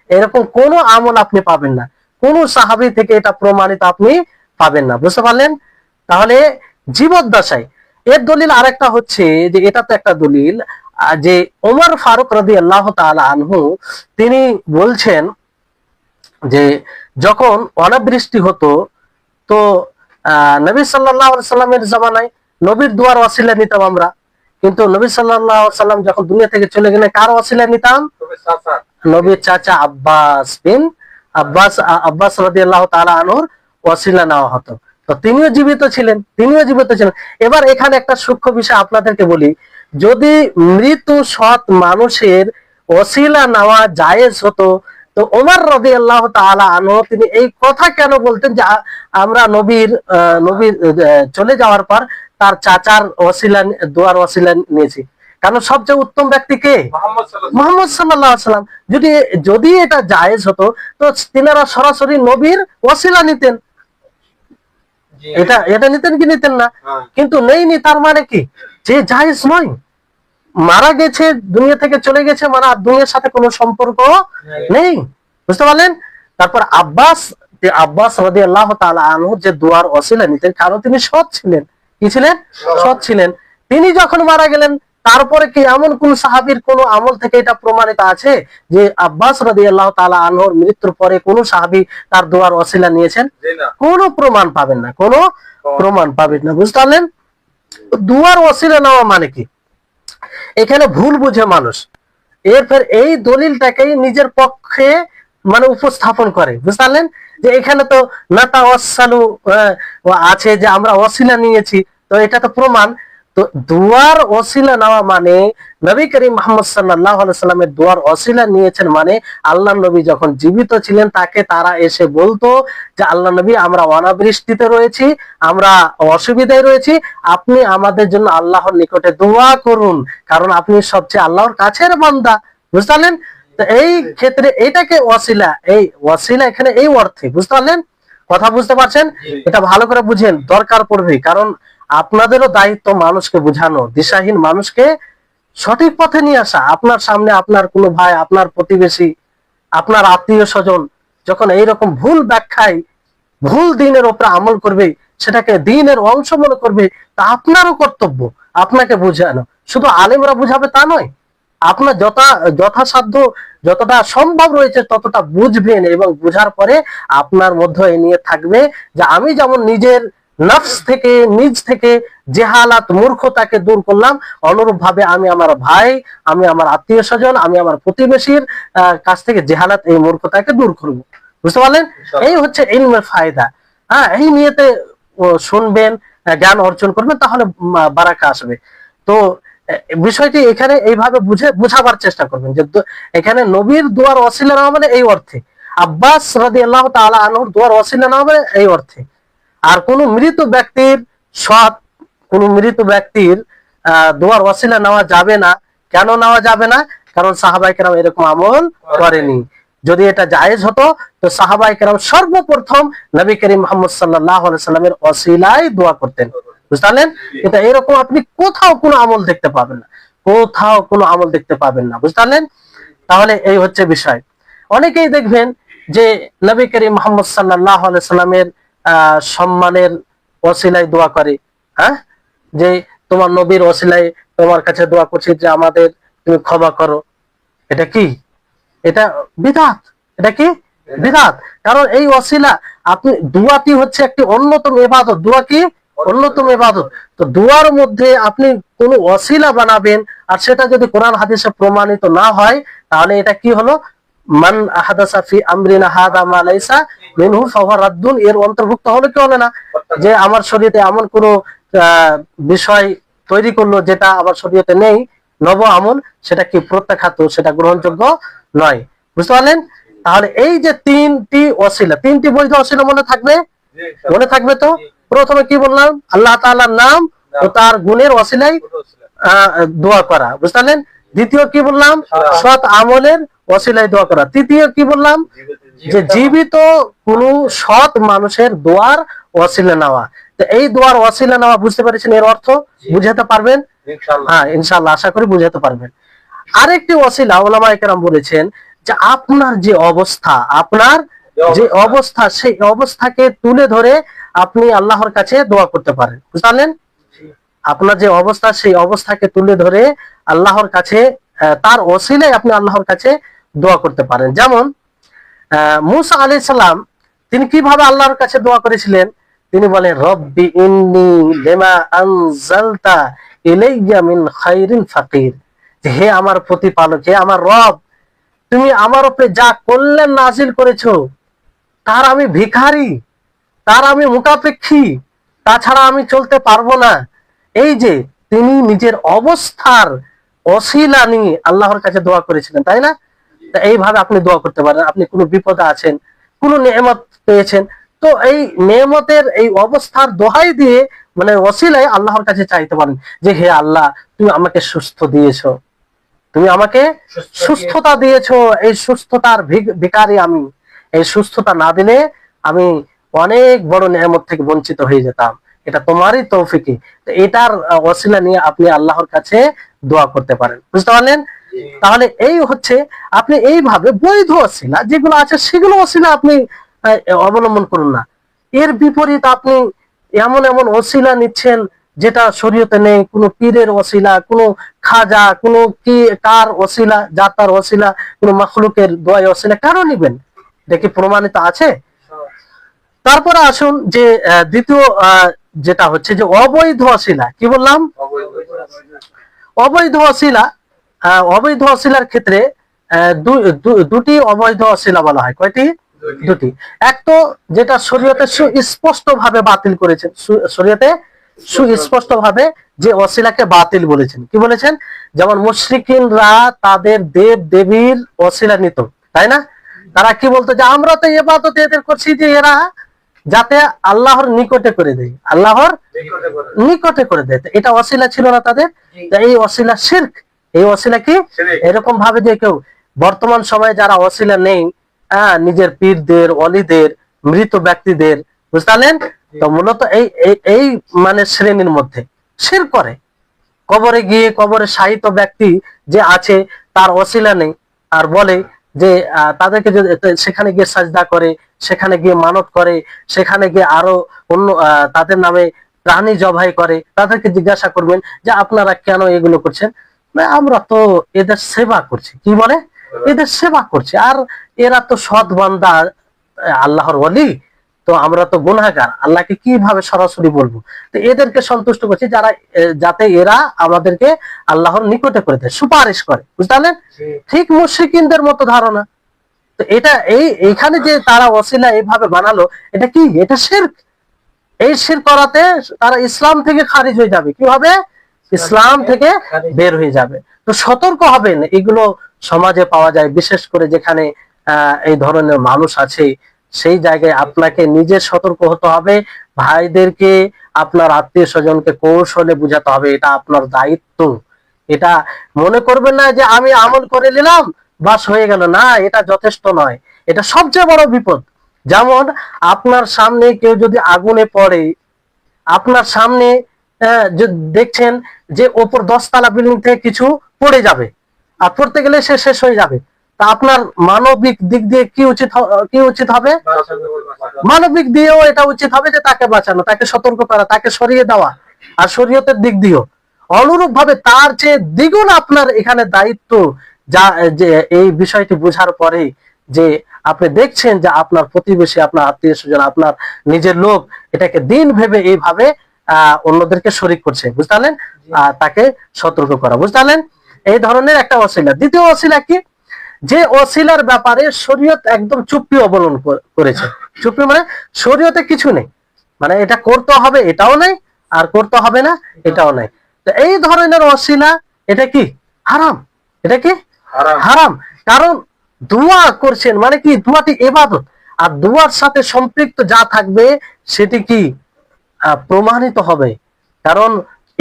এরকম কোন আমল আপনি পাবেন না, কোন সাহাবী থেকে এটা প্রমাণিত আপনি পাবেন না, বুঝতে পারলেন? তাহলে জীবদ্দশায়। এর দলিল আরেকটা হচ্ছে যে এটা তো একটা দলিল যে ওমর ফারুক রাদিয়াল্লাহু তাআলা আনহু তিনি বলছেন যে যখন অনাবৃষ্টি হতো তো নবী সাল্লাল্লাহু আলাইহি সাল্লামের জামানায় নবীর দুয়ার ওসিলা নিতাম আমরা, কিন্তু নবী সাল্লাল্লাহু আলাইহি সাল্লাম যখন দুনিয়া থেকে চলে গেলেন কার ওসিলা নিতাম? নবীর চাচা আব্বাস রাদিয়াল্লাহু তাআলা আনহুর ওসিলা নেওয়া হতো। তো তিনিও জীবিত ছিলেন। এবার এখানে একটা সূক্ষ্ম বিষয় আপনাদেরকে বলি, যদি মৃত সৎ মানুষের ওসিলা নেওয়া জায়েজ হতো, তো ওমর রাদিয়াল্লাহু তাআলা আনহু তিনি এই কথা কেন বলতেন যে আমরা নবীর চলে যাওয়ার পর তার চাচার ওসিলা, দোয়ার ওসিলা নিয়েছি? কারণ সবচেয়ে উত্তম ব্যক্তি কে? মুহাম্মদ সাল্লাল্লাহু আলাইহি ওয়াসাল্লাম। যদি এটা জায়েজ হতো তো তিনারা সরাসরি নবীর ওসিলা নিতেন, এটা নিতেন কি নিতেন না? কিন্তু নেইনি, তার মানে কি যে জায়েজ নয়, মারা গেছে, দুনিয়া থেকে চলে গেছে, মানে আর দুনিয়ার সাথে কোনো সম্পর্ক নেই, বুঝতে পারলেন? তারপর আব্বাস রাদিয়াল্লাহু তাআলা আনহু যে দুয়ার ওসিলা নিতেন, কারণ তিনি সৎ ছিলেন। কি ছিলেন? সৎ ছিলেন। তিনি যখন মারা গেলেন, তারপরে কি এমন কোন সাহাবীর কোন আমল থেকে এটা প্রমাণিত আছে যে আব্বাস রাদিয়াল্লাহু তাআলা আনহুর মৃত্যুর পরে কোন সাহাবী তার দুয়ার ওসিলা নিয়েছেন? কোনো প্রমাণ পাবেন না, কোনো প্রমাণ পাবেন না, বুঝতে পারলেন? দুয়ার ওসিলা নেওয়া মানে কি? এখানে ভুল বুঝে মানুষ এরপর এই দলিলটাকেই নিজের পক্ষে মানে উপস্থাপন করে, বুঝতে পারলেন? যে এখানে তো নাতা ওয়াসালু আছে যে আমরা ওসিলা নিয়েছি, তো এটা তো প্রমাণ। তো দুয়ার ওসিলা নেওয়া মানে নবী করিম মুহাম্মদ সাল্লাল্লাহু আলাইহি সাল্লামের দুয়ার ওসিলা নিয়েছেন মানে আল্লাহ নবী যখন জীবিত ছিলেন তাকে তারা এসে বলতো যে আল্লাহ নবী আমরা অনাবৃষ্টিতে রয়েছি, আমরা অসুবিধায় রয়েছি, আপনি আমাদের জন্য আল্লাহর নিকটে দোয়া করুন, কারণ আপনি সবচেয়ে আল্লাহর কাছের বান্দা, বুঝতে পারলেন? তো এই ক্ষেত্রে এটাকে ওয়াসিলা, এই ওয়াসিলা এখানে এই অর্থে, বুঝতে পারলেন? কথা বুঝতে পারছেন? এটা ভালো করে বুঝেন, দরকার পড়বে, কারণ আপনাদেরও দায়িত্ব মানুষকে বোঝানো, দিশাহীন মানুষকে সঠিক পথে নিয়ে আসা। আপনার সামনে আপনার কোনো ভাই, আপনার প্রতিবেশী, আপনার আত্মীয় স্বজন যখন এইরকম ভুল ব্যাখ্যায় ভুল দিনের উপরে আমল করবে, সেটাকে দিনের অংশ মনে করবে, তা আপনারও কর্তব্য আপনাকে বুঝানো। শুধু আলেমরা বুঝাবে তা নয়, আপনার যথাসাধ্য যতটা সম্ভব রয়েছে ততটা বুঝবেন, এবং বুঝার পরে আপনার মধ্যে এ নিয়ে থাকবে যে আমি যেমন নিজের নফস থেকে, নিজ থেকে জেহালাত, মূর্খতাকে দূর করলাম, অনুরূপ ভাবে আমি আমার ভাই, আমি আমার আত্মীয় স্বজন, আমি আমার প্রতিবেশীর কাছ থেকে জেহালাত, এই মূর্খতাকে দূর করব। বুঝতে পারলেন? এই হচ্ছে ইলমের ফায়দা। হ্যাঁ, এই নিয়েতে শুনবেন, জ্ঞান অর্জন করবেন, তাহলে বারাকা আসবে। তো বিষয়টি এখানে এইভাবে বুঝাবার চেষ্টা করবেন যে এখানে নবীর দুয়ার ওসিলা না মানে এই অর্থে, আব্বাস রাদিয়াল্লাহু তাআলা আনহুর দুয়ার ওসিলা না মানে এই অর্থে। আর কোন মৃত ব্যক্তির সৎ, কোন মৃত ব্যক্তির দোয়ার ওয়াসিলা নেওয়া যাবে না। কেন নেওয়া যাবে না? কারণ সাহাবায়ে কেরাম এরকম আমল করেনি। যদি এটা জায়েজ হতো তো সাহাবায়ে কেরাম সর্বপ্রথম নবী করিম মুহাম্মদ সাল্লাল্লাহু আলাইহি সাল্লামের ওসিলায় দোয়া করতেন। বুঝলেন? এটা এরকম আপনি কোথাও কোনো আমল দেখতে পাবেন না, কোথাও কোনো আমল দেখতে পাবেন না। বুঝলেন? তাহলে এই হচ্ছে বিষয়। অনেকেই দেখবেন যে নবী করিম মুহাম্মদ সাল্লাল্লাহু আলাইহি সাল্লামের সম্মানের ওসিলায় দোয়া করে। হ্যাঁ, যে তোমার নবীর ওসিলায় তোমার কাছে দোয়া করছি যে আমাদের তুমি ক্ষমা করো। এটা কি? এটা বিদআত। এটা কি? বিদআত। কারণ এই ওসিলা, আপনি দোয়াটি হচ্ছে একটি অন্যতম ইবাদত। দোয়া কি? অন্যতম ইবাদত। তো দোয়ার মধ্যে আপনি কোন ওসিলা বানাবেন, আর সেটা যদি কোরআন হাদিসে প্রমাণিত না হয়, তাহলে এটা কি হলো? মান আহাদাসা ফি আমরিনা হাদা মা লাইসা মিনহু ফাহুয়া রাদ্দুন, এর অন্তর্ভুক্ত হলো কি হলো না? যে আমার শরীয়তে এমন কোন বিষয় তৈরি করলো যেটা আমার শরীয়তে নেই, নব আমল, সেটা কি? প্রত্যাখ্যাত, সেটা গ্রহণযোগ্য নয়। বুঝতে পারলেন? তাহলে এই যে তিনটি ওসিলা, তিনটি বৈধ ওসিলা মনে থাকবে? মনে থাকবে তো? প্রথমে কি বললাম? আল্লাহ তাআলার নাম ও তার গুণের ওসিলায় দোয়া করা। বুঝতে পারলেন? দ্বিতীয় কি বললাম? সৎ আমলের ওসিলায় দোয়া করা। তৃতীয় কি বললাম? যে জীবিত কোন সৎ মানুষের দোয়ার ওসিলা নেওয়া। তো এই দোয়ার ওসিলা নেওয়া, বুঝতে পেরেছেন এর অর্থ? বুঝাতে পারবেন? হ্যাঁ, ইনশাআল্লাহ, আশা করি বুঝাতে পারবেন। আরেকটি ওসিলা উলামায়ে কেরাম বলেছেন যে আপনার যে অবস্থা, আপনার যে অবস্থা, সেই অবস্থাকে তুলে ধরে আপনি আল্লাহর কাছে দোয়া করতে পারেন। বুঝলেন? আপনার যে অবস্থা, সেই অবস্থাকে তুলে ধরে আল্লাহর কাছে, তার ওসিলায় আপনি আল্লাহর কাছে দোয়া করতে পারেন। যেমন মূসা আলাইহিস সালাম, তিনি কিভাবে আল্লাহর কাছে দোয়া করেছিলেন? তিনি বলেন, রব্বি ইন্নী লিমা আনজালতা ইলাইয়া মিন খাইরিন ফাকির। যে হে আমার প্রতিপালক, হে আমার রব, তুমি আমার উপরে যা কল্যাণ নাজিল করেছো তার আমি ভিখারি, তার আমি মুখাপেক্ষী, তাছাড়া আমি চলতে পারবো না। এই যে তিনি নিজের অবস্থার ওসিলা নিয়ে আল্লাহর কাছে দোয়া করেছিলেন, তাই না? এইভাবে আপনি দোয়া করতে পারেন। আপনি কোনো বিপদে আছেন, কোনো নেয়ামত পেয়েছেন, তো এই নেয়ামতের এই অবস্থার দোহাই দিয়ে, মানে ওসিলায় আল্লাহর কাছে চাইতে পারেন যে হে আল্লাহ, তুমি আমাকে সুস্থ দিয়েছো, তুমি আমাকে সুস্থতা দিয়েছো, এই সুস্থতার ভিখারি আমি। এই সুস্থতা না দিলে আমি অনেক বড় নেয়ামত থেকে বঞ্চিত হয়ে যেতাম, এটা তোমারই তৌফিকে। তো এটার ওসিলা নিয়ে আপনি আল্লাহর কাছে দোয়া করতে পারেন। বুঝতে পারলেন? তাহলে এই হচ্ছে, আপনি এইভাবে বৈধ ওসিলা যেগুলো আছে সেগুলো ওসিলা আপনি অবলম্বন করুন না। এর বিপরীত আপনি এমন এমন ওসিলা নিচ্ছেন যেটা শরীয়তে নেই, কোন পীরের ওসিলা, কোন খাজা, কোন কি কার ওসিলা, জাতার ওসিলা, কোন মাখলুকের দোয়া ওসিলা কেন নিবেন? এটা কি প্রমাণিত আছে? তারপরে আসুন যে দ্বিতীয় যেটা হচ্ছে যে অবৈধ ওসিলা। কি বললাম? অবৈধ ওসিলা। অবৈধ ওসিলার ক্ষেত্রে দুটি অবৈধ ওসিলা বলা হয়। কয়টি? দুটি। এক তো যেটা শরীয়তে সুস্পষ্ট ভাবে বাতিল করেছেন, শরীয়তে সুস্পষ্ট ভাবে যে ওসিলাকে বাতিল বলেছেন। কি বলেছেন? যেমন মুশরিকিনরা তাদের দেব দেবীর ওসিলা নিত, তাই না? তারা কি বলতো যে আমরা তো ইবাদত এদের করছি যে এরা যাতে আল্লাহর নিকটে করে দেয়, আল্লাহর নিকটে করে দেয়। এটা ওসিলা ছিল না তাদের? এই ওসিলা শিরক। এই ওসিলা কি? এরকম ভাবে যে কেউ বর্তমান সময়ে যারা ওসিলা নেই, নিজের পীরদের, ওলিদের, মৃত ব্যক্তিদের, বুঝলেন? তো মূলত এই এই মানে শ্রেণীর মধ্যে শিরক করে। কবরে গিয়ে, কবরে শায়িত ব্যক্তি যে আছে তার ওসিলা নেই, আর বলে যে তাদেরকে সেখানে গিয়ে সাজদা করে, সেখানে গিয়ে মানত করে, সেখানে গিয়ে আরো অন্য তাদের নামে প্রাণী জবাই করে। তাদেরকে জিজ্ঞাসা করবেন যে আপনারা কেন এগুলো করছেন? আমরা তো এদের সেবা করছি, কি বলে, এদের সেবা করছি, আর এরা তো সৎ বান্দা, আল্লাহর ওয়ালি, তো আমরা তো গুনাহগার, আল্লাহকে কিভাবে সরাসরি বলবো? তো এদেরকে সন্তুষ্ট করছি যারা, যাতে এরা আমাদেরকে আল্লাহর নিকটে করে দেয়, সুপারিশ করে, বুঝলেন? ঠিক মুশরিকিনদের মতো ধারণা। তো এটা এইখানে যে তারা ওসিলা এইভাবে বানালো, এটা কি? এটা শিরক। এই শিরক করাতে তারা ইসলাম থেকে খারিজ হয়ে যাবে, কি হবে? ইসলাম থেকে বের হয়ে যাবে। তো সতর্ক হবেন, এগুলো সমাজে পাওয়া যায়, বিশেষ করে যেখানে এই ধরনের মানুষ আছে, সেই জায়গায় আপনাকে নিজে সতর্ক হতে হবে। ভাইদেরকে, আপনার আত্মীয় স্বজনকে কৌশলে বুঝাতে হবে, এটা আপনার দায়িত্ব। এটা মনে করবেন না যে আমি আমল করে নিলাম বাস হয়ে গেল, না, এটা যথেষ্ট নয়, এটা সবচেয়ে বড় বিপদ। যেমন আপনার সামনে কেউ যদি আগুনে পড়ে, আপনার সামনে দেখছেন যে ওপর 10 তলা বিল্ডিং থেকে কিছু পড়ে যাবে, আর পড়তে গেলে সে শেষ হয়ে যাবে, তা আপনার মানবিক দিক দিয়ে কি উচিত হবে? মানবিক দিয়েও এটা উচিত হবে যে তাকে বাঁচানো, তাকে সতর্ক করা, তাকে সরিয়ে দেওয়া। আর শরীয়তের দিক দিয়েও অনুরূপ ভাবে তার চেয়ে দ্বিগুণ আপনার এখানে দায়িত্ব, যা যে এই বিষয়টি বোঝার পরে যে আপনি দেখছেন যে আপনার প্রতিবেশী, আপনার আত্মীয় স্বজন, আপনার নিজের লোক এটাকে দিন ভেবে এইভাবে অন্যদেরকে শরীক করছে, বুঝতে তাকে সতর্ক করা, বুঝতে এই ধরনের একটা ওসিলা। দ্বিতীয় ওসিলা কি? যে ওসিলার ব্যাপারে শরীয়ত একদম চুপ্পি অবলম্বন করেছে। চুপ্পি মানে শরীয়তে কিছু নেই, মানে এটা করতে হবে এটাও নাই, আর করতে হবে না এটাও নাই। তো এই ধরনের ওসিলা, এটা কি? হারাম। এটা কি? হারাম। কারণ দোয়া করছেন মানে কি? দোয়াটি ইবাদত, আর দোয়ার সাথে সম্পৃক্ত যা থাকবে সেটি কি? প্রমাণিত হবে। কারণ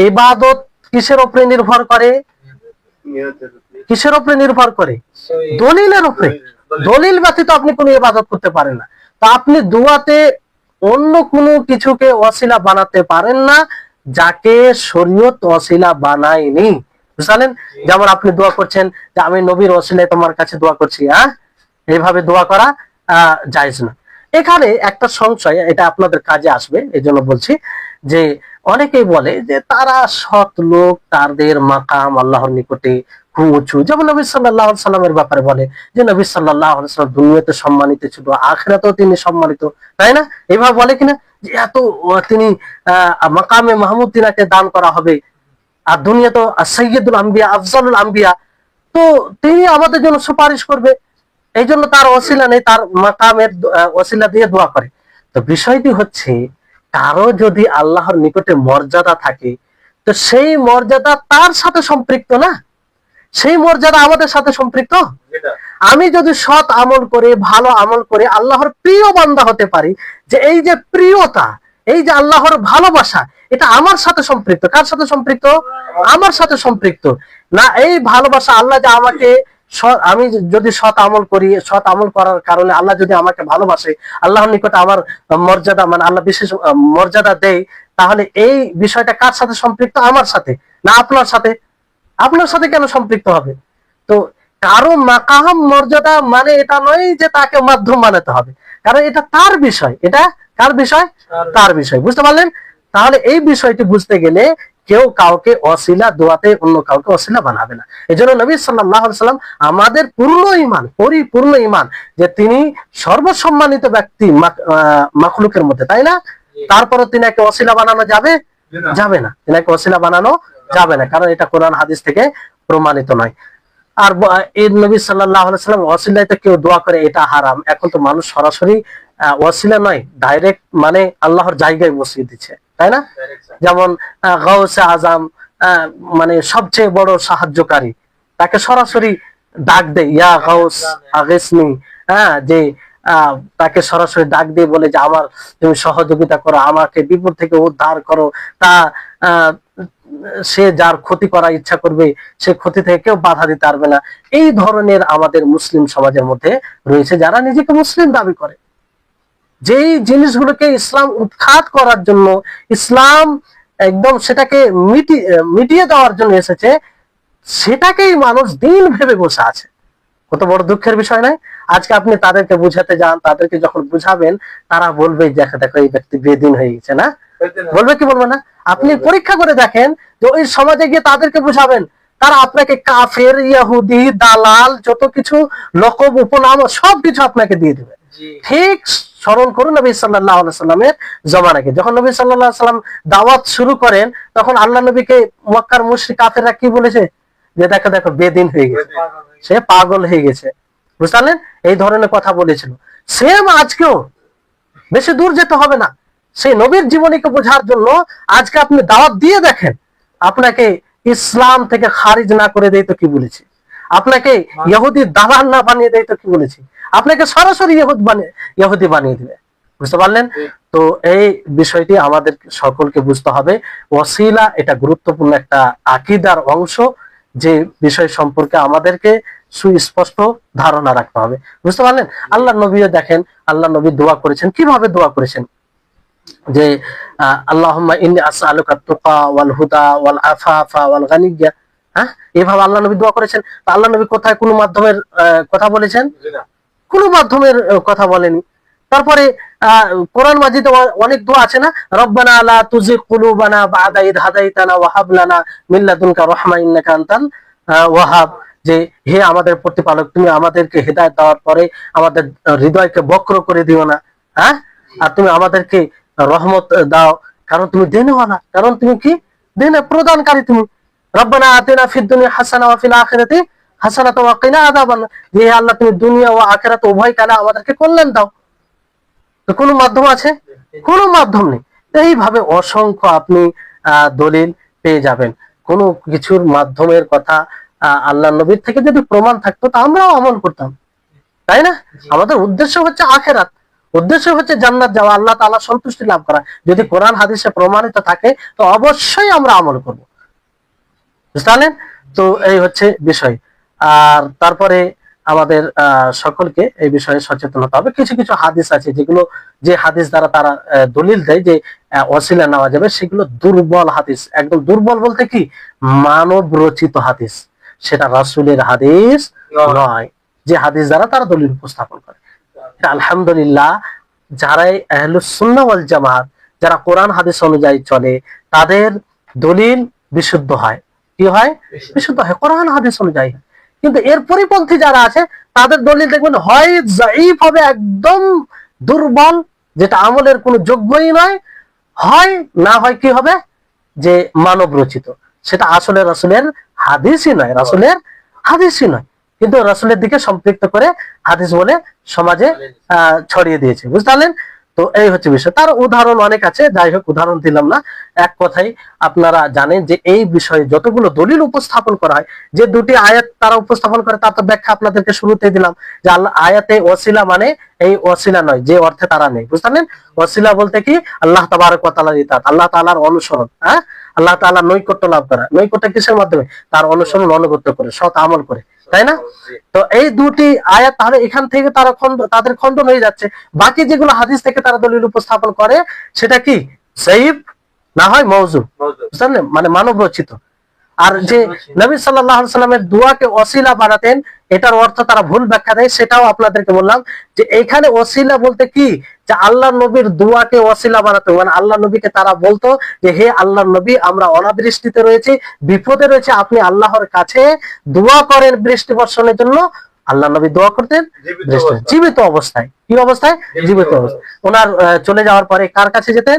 ইবাদত কিসের উপরে নির্ভর করে? কিসের উপরে নির্ভর করে? দলিলের উপরে। দলিল ব্যতীত আপনি কোনো ইবাদত করতে পারেন না। তো আপনি দোয়াতে অন্য কোনো কিছুকে ওসিলা বানাতে পারেন না, যাকে শরীয়ত ওসিলা বানায়নি, বুঝলেন? যেমন আপনি দোয়া করছেন যে আমি নবীর ওসিলায় তোমার কাছে দোয়া করছি, এইভাবে দোয়া করা জায়েজ না। এখানে একটা সংশয়, এটা আপনাদের কাজে আসবে, এই জন্য বলছি যে অনেকেই বলে যে তারা সৎ লোক, তাদের মাকাম আল্লাহর নিকটে খুব উঁচু। যেমন নবী সাল্লাল্লাহু আলাইহি সাল্লামের ব্যাপারে বলে যে নবী সাল্লাল্লাহু আলাইহি সাল্লাম দুনিয়াতে সম্মানিত ছিল, আখিরাতেও তিনি সম্মানিত, তাই না? এইভাবে বলে কিনা যে এত তিনি মাকামে মাহমুদ তিনাকে দান করা হবে, আর দুনিয়া তো সৈয়দুল আম্বিয়া, আফজালুল আম্বিয়া, তো তিনি আমাদের জন্য সুপারিশ করবে, এই জন্য তার ওসিলা নেই, তার মাকামের ওসিলা দিয়ে দোয়া করে। তো বিষয়টি হচ্ছে, কারো যদি আল্লাহর নিকটে মর্যাদা থাকে, তো সেই মর্যাদা তার সাথে সম্পৃক্ত না, সেই মর্যাদা আমাদের সাথে সম্পৃক্ত। আমি যদি সৎ আমল করে, ভালো আমল করে আল্লাহর প্রিয় বান্দা হতে পারি, যে এই যে প্রিয়তা, এই যে আল্লাহর ভালোবাসা, এটা আমার সাথে সম্পৃক্ত। কার সাথে সম্পৃক্ত? আমার সাথে সম্পৃক্ত। না এই ভালোবাসা আল্লাহ যে আমাকে, আমি যদি সৎ আমল করি, সৎ আমল করার কারণে আল্লাহ যদি আমাকে ভালোবাসে, আল্লাহর নিকটে আমার মর্যাদা, মানে আল্লাহ বিশেষ মর্যাদা দেয়, তাহলে এই বিষয়টা কার সাথে সম্পৃক্ত? আমার সাথে, না আপনার সাথে? আপনার সাথে কেন সম্পৃক্ত হবে? তো কারো মাকাম মর্যাদা মানে এটা নয় যে তাকে মাধ্যম বানাতে হবে, কারণ এটা তার বিষয়। এটা কার বিষয়? তার বিষয়, বুঝতে পারলেন? তাহলে এই বিষয়টি বুঝতে গেলে কেউ কাউকে অসিলা দোয়াতে অন্য কাউকে অসিলা বানাবে না। এই জন্য নবী সাল্লাল্লাহু আলাইহি সাল্লাম আমাদের পূর্ণ ঈমান, পরিপূর্ণ ঈমান, যে তিনি সর্বসম্মানিত ব্যক্তি মাখলুকের মধ্যে, তাই না? তারপরে তিনাকে অসিলা বানানো যাবে? যাবে না, তিনাকে অসিলা বানানো যাবে না, কারণ এটা কোরআন হাদিস থেকে প্রমাণিত নয়। আর এই নবী সাল্লাল্লাহু আলাইহি সাল্লাম ওয়াসিলাতে কেউ দোয়া করে, এটা হারাম। এখন তো মানুষ সরাসরি ওয়াসিলা নয়, ডাইরেক্ট মানে আল্লাহর জায়গায় বসিয়ে দিচ্ছে, তাই না? যেমন গাউসে আজম, মানে সবচেয়ে বড় সাহায্যকারী, তাকে সরাসরি ডাক দেয়, ইয়া গাউস আগিসনি, যে তাকে সরাসরি ডাক দিয়ে বলে যে আমার তুমি সহযোগিতা করো, আমাকে বিপদ থেকে উদ্ধার করো। তা সে যার ক্ষতি করার ইচ্ছা করবে, সে ক্ষতি থেকে কেউ বাধা দিতে পারবে না। এই ধরনের আমাদের মুসলিম সমাজের মধ্যে রয়েছে যারা নিজেকে মুসলিম দাবি করে, যেই জিনিসগুলোকে ইসলাম উৎখাত করার জন্য, ইসলাম একদম সেটাকে মিটিয়ে দেওয়ার জন্য এসেছে, সেটাকেই মানুষ দিন ভেবে বসে আছে। কত বড় দুঃখের বিষয় নয়? আজকে আপনি তাদেরকে বুঝাতে যান, তাদেরকে যখন বুঝাবেন, তারা বলবে দেখো দেখো এই ব্যক্তি বেদিন হয়ে গেছে, না? বলবে কি বলবে না? আপনি পরীক্ষা করে দেখেন যে ওই সমাজে গিয়ে তাদেরকে বুঝাবেন, তারা আপনাকে কাফের, ইহুদি, দালাল, যত কিছু লকব উপনাম সবকিছু আপনাকে দিয়ে দেবে। ঠিক স্মরণ করুন নবী সাল্লাল্লাহু আলাইহি সাল্লামের জমানাকে, যখন নবী সাল্লাল্লাহু আলাইহি সাল্লাম দাওয়াত শুরু করেন, তখন আল্লাহ নবীকে মক্কার মুশরিক কাফেররা কি বলেছে, যে দেখো দেখো বেদিন হয়ে গেছে, সে পাগল হয়ে গেছে, বুঝতে পারলেন, এই ধরনের কথা বলেছিল। সেম আজকেও বেশি দূর যেতে হবে না, সেই নবীর জীবনীকে বোঝার জন্য আজকে আপনি দাওয়াত দিয়ে দেখেন, আপনাকে ইসলাম থেকে খারিজ না করে দেয় তো কি বলেছি, আপনাকে ইহুদি দালাল না বানিয়ে দেয় তো কি বলেছি, আপনাকে সরাসরি ইহুদি বানিয়ে দিবে, বুঝতে পারলেন। তো এই বিষয়টি আমাদের সকলকে বুঝতে হবে। ওয়াসিলা এটা গুরুত্বপূর্ণ একটা আকীদার অংশ, যে বিষয় সম্পর্কে আমাদেরকে সুস্পষ্ট ধারণা রাখতে হবে, বুঝতে পারলেন। আল্লাহ নবীও দেখেন, আল্লাহ নবী দোয়া করেছেন, কিভাবে দোয়া করেছেন, যে আল্লাহুম্মা ইন্নী আসআলুকা তুকা ওয়াল হুদা ওয়াল আফাফা ওয়াল গানিয়্যা, হ্যাঁ, এইভাবে আল্লাহ নবী দোয়া করেছেন। তো আল্লাহ নবী কোথায় কোনো মাধ্যমের কথা বলেছেন? কোনো মাধ্যমের কথা বলেনি। তারপরে কোরআন মাজিদে অনেক দোয়া আছে না, রব্বানা লা তুজিগ কুলুবানা বা'দা ইদ হাদাইতানা ওয়া হাব লানা মিন লাদুনকা রাহমা ইন্নাকা আনতাল ওয়াহাব, যে হে আমাদের প্রতিপালক, তুমি আমাদেরকে হেদায়েত দেওয়ার পরে আমাদের হৃদয়কে বক্র করে দিও না, হ্যাঁ, আর তুমি আমাদেরকে রহমত দাও, কারণ তুমি দেনওয়ালা, কারণ তুমি কি দেনে প্রদানকারী তুমি। রব্বানা আতিনা ফিদ দুনিয়া হাসানা ওয়া ফিল আখিরাতি হাসানাতাও ওয়া কিনা আযাবান্নার, যে হে আল্লাহ তুমি দুনিয়া ও আখিরাত উভয় কালে আমাদেরকে কল্যাণ দাও। তো কোনো মাধ্যম আছে? কোনো মাধ্যম নেই। এইভাবে অসংখ্য আপনি দলিল পেয়ে যাবেন। কোনো কিছুর মাধ্যমের কথা আল্লাহ নবীর থেকে যদি প্রমাণ থাকতো তা আমরাও আমল করতাম, তাই না? আমাদের উদ্দেশ্য হচ্ছে আখিরাত, উদ্দেশ্য হচ্ছে জান্নাত যাওয়া, আল্লাহ তাআলা সন্তুষ্টি লাভ করা। যদি কোরআন হাদিসে প্রমাণিত থাকে তো অবশ্যই আমরা আমল করব, বুঝলেন। তো এই হচ্ছে বিষয়। আর তারপরে আমাদের সকলকে এই বিষয়ে সচেতন হতে হবে। কিছু কিছু হাদিস আছে যেগুলো, যে হাদিস দ্বারা তারা দলিল দেয় যে ওয়াসিলা নেওয়া যাবে, সেগুলো দুর্বল হাদিস। একদম দুর্বল বলতে কি, মানব রচিত হাদিস, সেটা রাসূলের হাদিস নয়, যে হাদিস দ্বারা তারা দলিল উপস্থাপন করে। আলহামদুলিল্লাহ, যারাই আহলুস সুন্নাহ ওয়াল জামাত, যারা কোরআন হাদিস অনুযায়ী চলে, তাদের দলিল বিশুদ্ধ হয়। কি হয়? বিশুদ্ধ হয়, কোরআন হাদিস অনুযায়ী। কিন্তু এর পরিপন্থী যারা আছে, তাদের দলিল দেখবেন হয় যায়ীফ হবে, একদম দুর্বল, যেটা আমলের কোনো যোগ্যই নয়, হয় না হয় কি হবে, যে মানব রচিত, সেটা আসলে রাসূলের হাদিসই নয়, রাসূলের হাদিসই নয়, কিন্তু রাসূলের দিকে সম্পৃক্ত করে হাদিস বলে সমাজে ছড়িয়ে দিয়েছে, বুঝলেন। তো এই হচ্ছে বিষয়। তার উদাহরণ অনেক আছে, যাই হোক উদাহরণ দিলাম না। এক কথাই আপনারা জানেন যে এই বিষয়ে যতগুলো দলিল উপস্থাপন করা হয়, যে দুটি আয়াত তারা উপস্থাপন করে তার তো ব্যাখ্যা আপনাদেরকে শুরুতেই দিলাম, যে আল্লাহ আয়াতে ওয়াসিলা মানে এই ওয়াসিলা নয় যে অর্থে তারা নেই, বুঝলেন। ওয়াসিলা বলতে কি, আল্লাহ তাবারক ওয়া তাআলার ইতাআত, আল্লাহ তাআলার অনুসরণ, হ্যাঁ, আল্লাহ তাআলার নৈকট্য লাভ করা। নৈকট্য কিসের মাধ্যমে? তার অনুসরণ অনুগত্য করে, সৎ আমল করে, তাই না? তো এই দুটি আয়াত, তাহলে এখান থেকে তারা তাদের খণ্ডন হয়ে যাচ্ছে। বাকি যেগুলো হাদিস থেকে তারা দলিল উপস্থাপন করে, সেটা কি যায়ীফ না হয় মওযু, বুঝলেন, মানে মানব রচিত। আর যে নবী সাল্লাল্লাহু আলাইহি সাল্লামের দোয়াকে ওসিলা বানাতেন, এটার অর্থ তারা ভুল ব্যাখ্যা দেয়, সেটাও আপনাদেরকে বললাম। যে এখানে ওসিলা বলতে কি, যে আল্লাহ নবীর দোয়াকে ওসিলা বানাতো, মানে আল্লাহ নবীকে তারা বলতো যে হে আল্লাহ নবী, আমরা অনাবৃষ্টিতে রয়েছি, বিপদে রয়েছে, আপনি আল্লাহর কাছে দোয়া করেন বৃষ্টি বর্ষণের জন্য। আল্লাহ নবী দোয়া করতেন জীবিত অবস্থায়। কি অবস্থায়? জীবিত অবস্থায়। ওনার চলে যাওয়ার পরে কার কাছে যেতেন?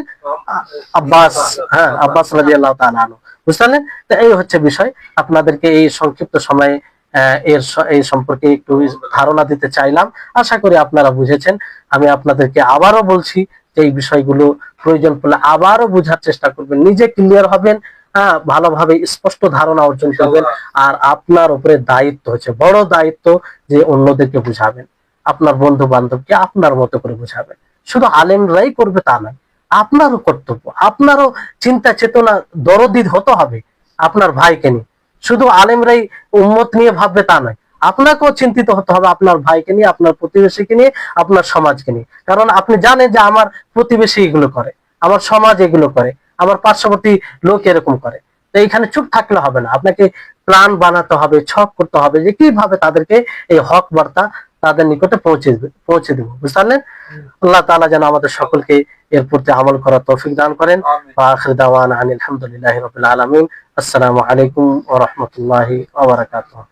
আব্বাস, হ্যাঁ, আব্বাস রাদিয়াল্লাহু তাআলা আনহু, বুঝলেন। তো এই হচ্ছে বিষয়। আপনাদেরকে এই সংক্ষিপ্ত সময়ে এই সম্পর্কে একটু ধারণা দিতে চাইলাম। আশা করি আপনারা বুঝেছেন। আমি আপনাদেরকে আবারও বলছি যে এই বিষয়গুলো প্রয়োজন পড়লে আবারও বোঝার চেষ্টা করবেন, নিজে ক্লিয়ার হবেন, হ্যাঁ, ভালোভাবে স্পষ্ট ধারণা অর্জন করবেন। আর আপনার উপরে দায়িত্ব হচ্ছে, বড় দায়িত্ব, যে অন্যদেরকে বুঝাবেন, আপনার বন্ধু বান্ধবকে আপনার মতো করে বুঝাবেন। শুধু আলেমরাই করবে তা নয়, আপনারও কর্তব্য, আপনারও চিন্তা চেতনা দরদি হতে হবে আপনার ভাইকে নিয়ে। শুধু আলেমরাই উম্মত নিয়ে ভাববে তা নয়, আপনাকেও চিন্তিত হতে হবে আপনার ভাইকে নিয়ে, আপনার প্রতিবেশীকে নিয়ে, আপনার সমাজকে নিয়ে। কারণ আপনি জানেন যে আমার প্রতিবেশী এগুলো করে, আমার সমাজ এগুলো করে, আমার পার্শ্ববর্তী লোক এরকম করে। তো এইখানে চুপ থাকলে হবে না, আপনাকে প্ল্যান বানাতে হবে, ছক করতে হবে যে কিভাবে তাদেরকে এই হক বার্তা তাদের নিকটে পৌঁছে দেব। বুঝতে পারলেন? আল্লাহ তাআলা যেন আমাদের সকলকে এর প্রতি আমল করার তৌফিক দান করেন। ওয়া আখির দাওয়ানা আনিল হামদুলিল্লাহি রাব্বিল আলামিন। আসসালামু আলাইকুম ওয়া রাহমাতুল্লাহি ওয়া বারাকাতুহু।